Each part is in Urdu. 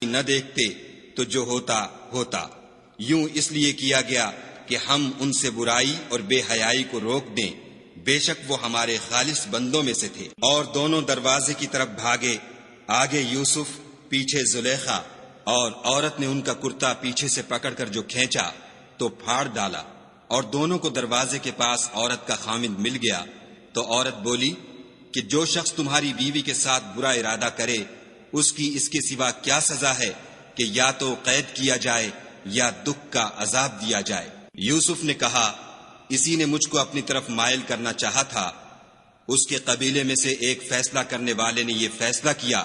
نہ دیکھتے تو جو ہوتا ہوتا، یوں اس لیے کیا گیا کہ ہم ان سے برائی اور بے حیائی کو روک دیں، بے شک وہ ہمارے خالص بندوں میں سے تھے۔ اور دونوں دروازے کی طرف بھاگے، آگے یوسف، پیچھے زلیخا، اور عورت نے ان کا کرتا پیچھے سے پکڑ کر جو کھینچا تو پھاڑ ڈالا، اور دونوں کو دروازے کے پاس عورت کا خامند مل گیا۔ تو عورت بولی کہ جو شخص تمہاری بیوی کے ساتھ برا ارادہ کرے، اس کی اس کے سوا کیا سزا ہے کہ یا تو قید کیا جائے یا دکھ کا عذاب دیا جائے۔ یوسف نے کہا، اسی نے مجھ کو اپنی طرف مائل کرنا چاہا تھا۔ اس کے قبیلے میں سے ایک فیصلہ کرنے والے نے یہ فیصلہ کیا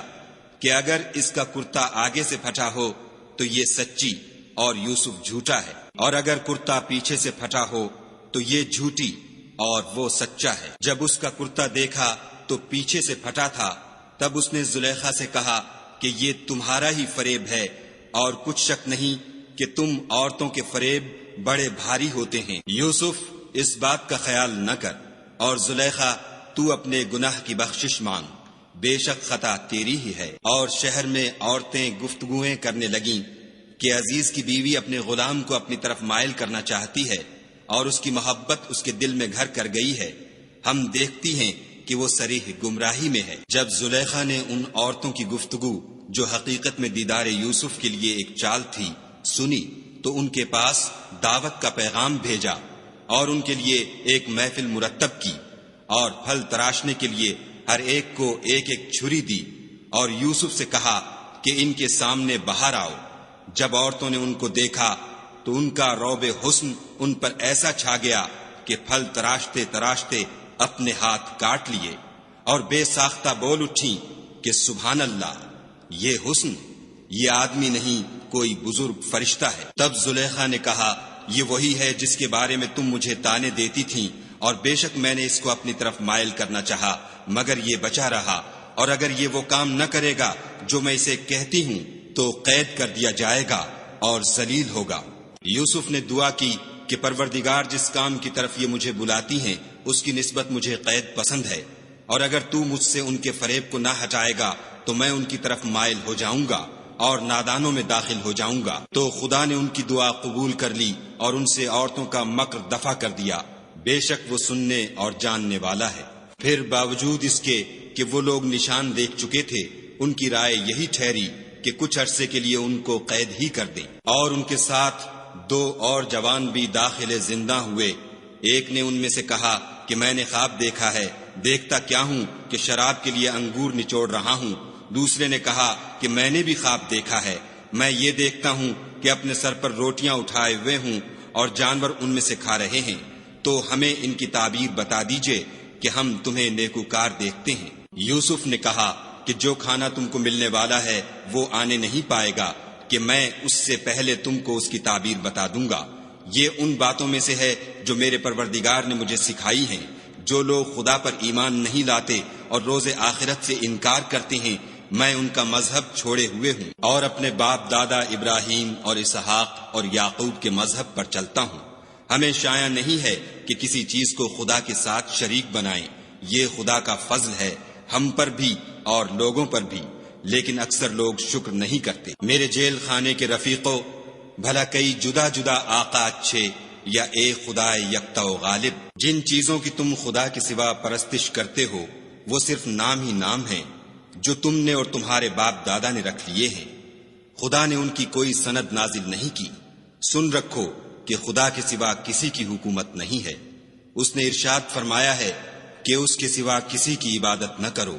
کہ اگر اس کا کرتا آگے سے پھٹا ہو تو یہ سچی اور یوسف جھوٹا ہے، اور اگر کرتا پیچھے سے پھٹا ہو تو یہ جھوٹی اور وہ سچا ہے۔ جب اس کا کرتا دیکھا تو پیچھے سے پھٹا تھا، تب اس نے زلیخا سے کہا کہ یہ تمہارا ہی فریب ہے، اور کچھ شک نہیں کہ تم عورتوں کے فریب بڑے بھاری ہوتے ہیں۔ یوسف، اس بات کا خیال نہ کر، اور زلیخا، تو اپنے گناہ کی بخشش مانگ، بے شک خطا تیری ہی ہے۔ اور شہر میں عورتیں گفتگویں کرنے لگیں کہ عزیز کی بیوی اپنے غلام کو اپنی طرف مائل کرنا چاہتی ہے، اور اس کی محبت اس کے دل میں گھر کر گئی ہے، ہم دیکھتی ہیں کہ وہ صریح گمراہی میں ہے۔ جب زلیخا نے ان عورتوں کی گفتگو جو حقیقت میں دیدار یوسف کے لیے ایک چال تھی سنی، تو ان کے پاس دعوت کا پیغام بھیجا، اور ان کے لیے ایک محفل مرتب کی، اور پھل تراشنے کے لیے ہر ایک کو ایک ایک چھری دی، اور یوسف سے کہا کہ ان کے سامنے باہر آؤ۔ جب عورتوں نے ان کو دیکھا تو ان کا روب حسن ان پر ایسا چھا گیا کہ پھل تراشتے تراشتے اپنے ہاتھ کاٹ لیے، اور بے ساختہ بول اٹھیں کہ سبحان اللہ، یہ حسن، یہ آدمی نہیں کوئی بزرگ فرشتہ ہے۔ تب زلیخا نے کہا، یہ وہی ہے جس کے بارے میں تم مجھے تانے دیتی تھیں، اور بے شک میں نے اس کو اپنی طرف مائل کرنا چاہا، مگر یہ بچا رہا، اور اگر یہ وہ کام نہ کرے گا جو میں اسے کہتی ہوں تو قید کر دیا جائے گا اور ذلیل ہوگا۔ یوسف نے دعا کی کہ پروردگار، جس کام کی طرف یہ مجھے بلاتی ہیں اس کی نسبت مجھے قید پسند ہے، اور اگر تو مجھ سے ان کے فریب کو نہ ہٹائے گا تو میں ان کی طرف مائل ہو جاؤں گا اور نادانوں میں داخل ہو جاؤں گا۔ تو خدا نے ان کی دعا قبول کر لی اور ان سے عورتوں کا مکر دفع کر دیا، بے شک وہ سننے اور جاننے والا ہے۔ پھر باوجود اس کے کہ وہ لوگ نشان دیکھ چکے تھے، ان کی رائے یہی ٹھہری کہ کچھ عرصے کے لیے ان کو قید ہی کر دیں۔ اور ان کے ساتھ دو اور جوان بھی داخل زندہ ہوئے۔ ایک نے ان میں سے کہا کہ میں نے خواب دیکھا ہے، دیکھتا کیا ہوں کہ شراب کے لیے انگور نچوڑ رہا ہوں۔ دوسرے نے کہا کہ میں نے بھی خواب دیکھا ہے، میں یہ دیکھتا ہوں کہ اپنے سر پر روٹیاں اٹھائے ہوئے ہوں اور جانور ان میں سے کھا رہے ہیں، تو ہمیں ان کی تعبیر بتا دیجئے کہ ہم تمہیں نیکوکار دیکھتے ہیں۔ یوسف نے کہا کہ جو کھانا تم کو ملنے والا ہے وہ آنے نہیں پائے گا کہ میں اس سے پہلے تم کو اس کی تعبیر بتا دوں گا۔ یہ ان باتوں میں سے ہے جو میرے پروردگار نے مجھے سکھائی ہیں۔ جو لوگ خدا پر ایمان نہیں لاتے اور روز آخرت سے انکار کرتے ہیں، میں ان کا مذہب چھوڑے ہوئے ہوں اور اپنے باپ دادا ابراہیم اور اسحاق اور یعقوب کے مذہب پر چلتا ہوں۔ ہمیں شایع نہیں ہے کہ کسی چیز کو خدا کے ساتھ شریک بنائیں، یہ خدا کا فضل ہے ہم پر بھی اور لوگوں پر بھی، لیکن اکثر لوگ شکر نہیں کرتے۔ میرے جیل خانے کے رفیقوں، بھلا کئی جدا جدا آقا اچھے یا ایک خدا یکتا و غالب؟ جن چیزوں کی تم خدا کے سوا پرستش کرتے ہو وہ صرف نام ہی نام ہیں جو تم نے اور تمہارے باپ دادا نے رکھ لیے ہیں، خدا نے ان کی کوئی سند نازل نہیں کی۔ سن رکھو کہ خدا کے سوا کسی کی حکومت نہیں ہے۔ اس نے ارشاد فرمایا ہے کہ اس کے سوا کسی کی عبادت نہ کرو،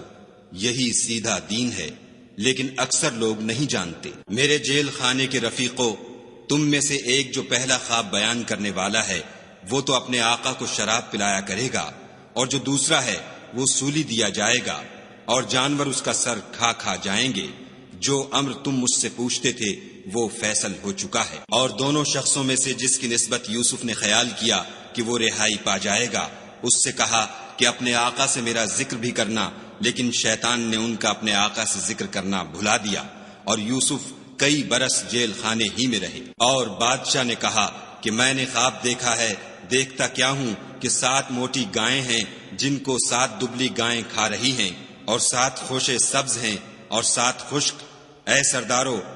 یہی سیدھا دین ہے، لیکن اکثر لوگ نہیں جانتے۔ میرے جیل خانے کے رفیقوں، تم میں سے ایک جو پہلا خواب بیان کرنے والا ہے وہ تو اپنے آقا کو شراب پلایا کرے گا، اور جو دوسرا ہے وہ سولی دیا جائے گا، اور جانور اس کا سر کھا کھا جائیں گے۔ جو امر تم مجھ سے پوچھتے تھے وہ فیصل ہو چکا ہے۔ اور دونوں شخصوں میں سے جس کی نسبت یوسف نے خیال کیا کہ وہ رہائی پا جائے گا، اس سے کہا کہ اپنے آقا سے میرا ذکر بھی کرنا، لیکن شیطان نے ان کا اپنے آقا سے ذکر کرنا بھلا دیا، اور یوسف کئی برس جیل خانے ہی میں رہے۔ اور بادشاہ نے کہا کہ میں نے خواب دیکھا ہے، دیکھتا کیا ہوں کہ 7 موٹی گائیں ہیں جن کو 7 دبلی گائیں کھا رہی ہیں، اور 7 خوشے سبز ہیں اور 7 خشک۔ اے سردارو،